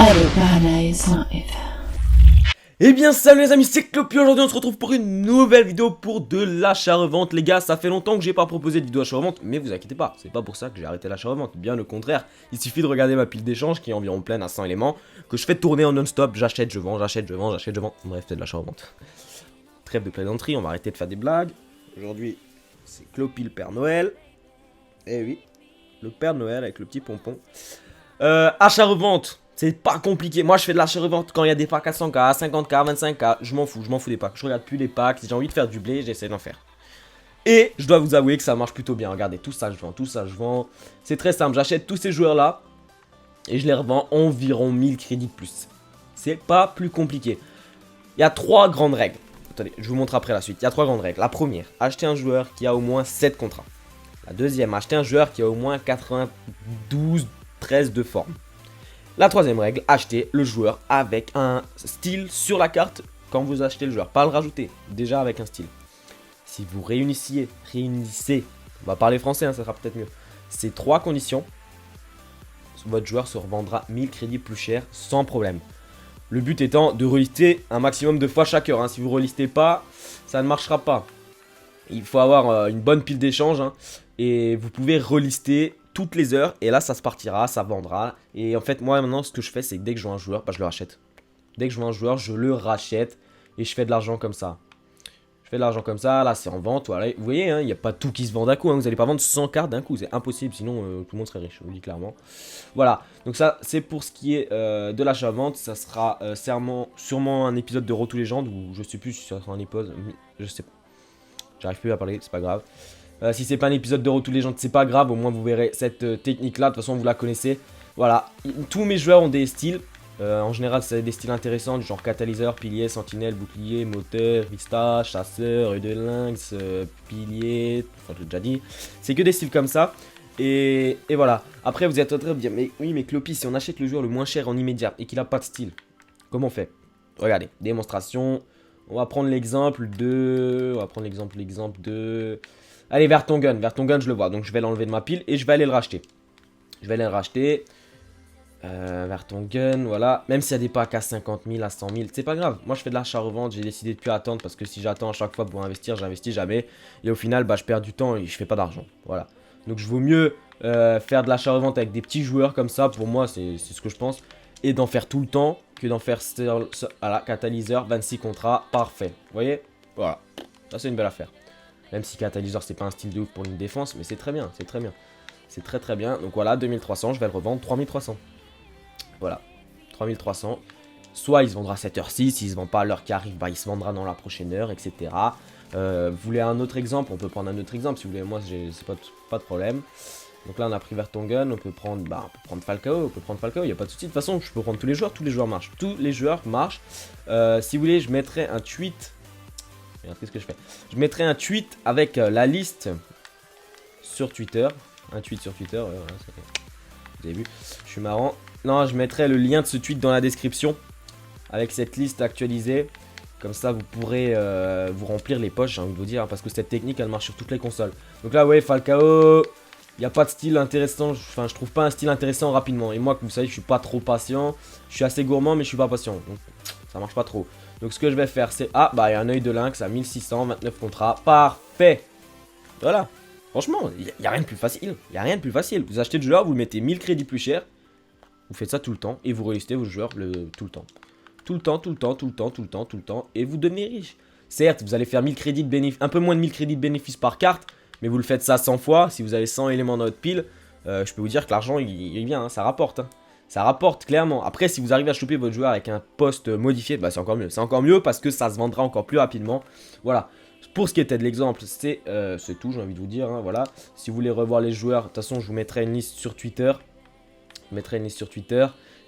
Hello Paradise Live. Eh bien salut les amis, c'est Clopi. Aujourd'hui on se retrouve pour une nouvelle vidéo pour de l'achat-revente. Les gars, ça fait longtemps que j'ai pas proposé de vidéo achat-revente, mais vous inquiétez pas, c'est pas pour ça que j'ai arrêté l'achat-revente, bien le contraire. Il suffit de regarder ma pile d'échange qui est environ pleine à 100 éléments, que je fais tourner en non-stop, j'achète, je vends, j'achète, je vends, j'achète, je vends. Bref, c'est de l'achat-revente. Trêve de plaisanterie, on va arrêter de faire des blagues. Aujourd'hui, c'est Clopi le Père Noël. Eh oui, le Père Noël avec le petit pompon. Achat-revente. C'est pas compliqué. Moi, je fais de l'achat-revente quand il y a des packs à 100k, à 50k, à 25k. Je m'en fous des packs. Je regarde plus les packs. Si j'ai envie de faire du blé, j'essaie d'en faire. Et je dois vous avouer que ça marche plutôt bien. Regardez, tout ça, je vends, tout ça, je vends. C'est très simple. J'achète tous ces joueurs-là et je les revends environ 1000 crédits de plus. C'est pas plus compliqué. Il y a 3 grandes règles. Attendez, je vous montre après la suite. Il y a 3 grandes règles. La première, acheter un joueur qui a au moins 7 contrats. La deuxième, acheter un joueur qui a au moins 92, 13 de forme. La troisième règle, acheter le joueur avec un style sur la carte quand vous achetez le joueur. Pas le rajouter, déjà avec un style. Si vous réunissez, on va parler français, hein, ça sera peut-être mieux. Ces 3 conditions, votre joueur se revendra 1000 crédits plus cher sans problème. Le but étant de relister un maximum de fois chaque heure. Hein. Si vous ne relistez pas, ça ne marchera pas. Il faut avoir une bonne pile d'échange hein, et vous pouvez relister toutes les heures et là ça se partira, ça vendra. Et en fait moi maintenant ce que je fais c'est que dès que je vois un joueur, bah, je le rachète. Dès que je vois un joueur je le rachète et je fais de l'argent comme ça. Je fais de l'argent comme ça, là c'est en vente, voilà. Vous voyez hein, il n'y a pas tout qui se vend d'un coup, hein. Vous n'allez pas vendre 100 cartes d'un coup, c'est impossible sinon tout le monde serait riche, je vous le dis clairement. Voilà, donc ça c'est pour ce qui est de l'achat-vente, ça sera sûrement un épisode de Road to Legend ou je sais plus si ça sera un épisode, je sais pas. J'arrive plus à parler, c'est pas grave. Si c'est pas un épisode de Road to Legend, c'est pas grave, au moins vous verrez cette technique là, de toute façon vous la connaissez. Voilà, tous mes joueurs ont des styles, en général c'est des styles intéressants, du genre catalyseur, pilier, sentinelle, bouclier, moteur, vista, chasseur, œil de lynx, pilier, enfin je l'ai déjà dit. C'est que des styles comme ça, et voilà. Après vous êtes en train de me dire, mais oui mais Clopi, si on achète le joueur le moins cher en immédiat et qu'il a pas de style, comment on fait? Regardez, démonstration, on va prendre l'exemple de... Allez, Vertonghen, je le vois, donc je vais l'enlever de ma pile et je vais aller le racheter. Vertonghen, voilà. Même s'il y a des packs à 50 000, à 100 000, c'est pas grave. Moi, je fais de l'achat-revente, j'ai décidé de plus attendre parce que si j'attends à chaque fois pour investir, j'investis jamais. Et au final, bah, je perds du temps et je fais pas d'argent. Voilà. Donc, je vaut mieux faire de l'achat-revente avec des petits joueurs comme ça. Pour moi, c'est ce que je pense. Et d'en faire tout le temps que d'en faire à la catalyseur, 26 contrats, parfait. Vous voyez? Voilà. Ça, c'est une belle affaire. Même si catalyseur, c'est pas un style de ouf pour une défense, mais c'est très bien, c'est très bien. C'est très très bien. Donc voilà, 2300, je vais le revendre 3300. Voilà, 3300. Soit il se vendra à cette heure-ci, s'il se vend pas à l'heure qui arrive, bah il se vendra dans la prochaine heure, etc. Vous voulez un autre exemple? On peut prendre un autre exemple si vous voulez, moi c'est pas de problème. Donc là on a pris Vertonghen, on peut prendre Falcao, il n'y a pas de souci. De toute façon je peux prendre tous les joueurs marchent. Tous les joueurs marchent. Si vous voulez, je mettrai un tweet. Regarde, qu'est-ce que je fais? Je mettrai un tweet avec la liste sur Twitter. Un tweet sur Twitter, voilà, vous avez vu, je suis marrant. Non, je mettrai le lien de ce tweet dans la description avec cette liste actualisée. Comme ça, vous pourrez vous remplir les poches, j'ai envie de vous dire, hein, parce que cette technique, elle marche sur toutes les consoles. Donc là, ouais, Falcao, il n'y a pas de style intéressant. Enfin, je trouve pas un style intéressant rapidement. Et moi, comme vous savez, je suis pas trop patient. Je suis assez gourmand, mais je suis pas patient. Donc, ça marche pas trop. Donc, ce que je vais faire, c'est... Ah, bah, il y a un œil de lynx à 1600, 29 contrats. Parfait. Voilà. Franchement, il n'y a rien de plus facile. Il n'y a rien de plus facile. Vous achetez le joueur, vous le mettez 1000 crédits plus cher. Vous faites ça tout le temps. Et vous relistez vos joueurs tout le temps. Tout le temps. Et vous devenez riche. Certes, vous allez faire 1000 crédits de bénéfice, un peu moins de 1000 crédits de bénéfice par carte. Mais vous le faites ça 100 fois. Si vous avez 100 éléments dans votre pile, je peux vous dire que l'argent, il vient. Hein, ça rapporte. Hein. Ça rapporte clairement. Après, si vous arrivez à choper votre joueur avec un poste modifié, bah, c'est encore mieux. C'est encore mieux parce que ça se vendra encore plus rapidement. Voilà. Pour ce qui était de l'exemple, c'est tout, j'ai envie de vous dire. Hein, voilà. Si vous voulez revoir les joueurs, de toute façon, je vous mettrai une liste sur Twitter.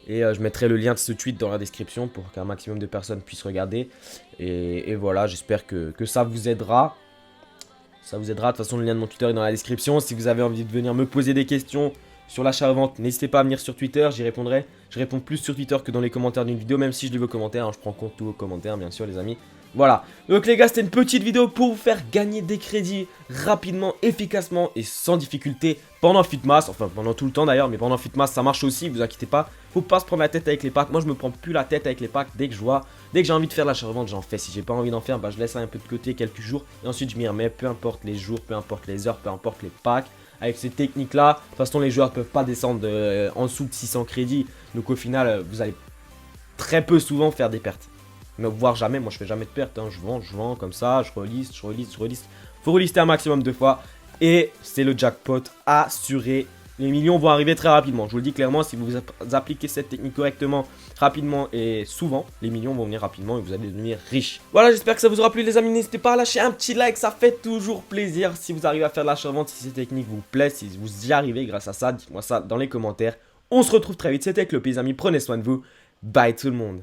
Et je mettrai le lien de ce tweet dans la description pour qu'un maximum de personnes puissent regarder. Et voilà, j'espère que ça vous aidera. Ça vous aidera. De toute façon, le lien de mon Twitter est dans la description. Si vous avez envie de venir me poser des questions sur l'achat-revente, n'hésitez pas à venir sur Twitter, j'y répondrai. Je réponds plus sur Twitter que dans les commentaires d'une vidéo, même si je lis vos commentaires. Hein, je prends compte tous vos commentaires, bien sûr, les amis. Voilà, donc les gars, c'était une petite vidéo pour vous faire gagner des crédits rapidement, efficacement et sans difficulté pendant Fitmas, enfin pendant tout le temps d'ailleurs, mais pendant Fitmas ça marche aussi, vous inquiétez pas, faut pas se prendre la tête avec les packs. Moi je me prends plus la tête avec les packs, dès que j'ai envie de faire l'achat-revente, j'en fais. Si j'ai pas envie d'en faire, bah je laisse ça un peu de côté quelques jours et ensuite je m'y remets, peu importe les jours, peu importe les heures, peu importe les packs. Avec ces techniques là, de toute façon les joueurs ne peuvent pas descendre en dessous de 600 crédits, donc au final vous allez très peu souvent faire des pertes. Mais voire jamais, moi je fais jamais de perte, hein. Je vends comme ça, je reliste. Faut relister un maximum de fois. Et c'est le jackpot assuré. Les millions vont arriver très rapidement. Je vous le dis clairement, si vous appliquez cette technique correctement, rapidement et souvent, les millions vont venir rapidement et vous allez devenir riche. Voilà, j'espère que ça vous aura plu les amis. N'hésitez pas à lâcher un petit like, ça fait toujours plaisir. Si vous arrivez à faire de l'achat-vente, si cette technique vous plaît, si vous y arrivez grâce à ça, dites-moi ça dans les commentaires. On se retrouve très vite, c'était Clopy les amis, prenez soin de vous. Bye tout le monde.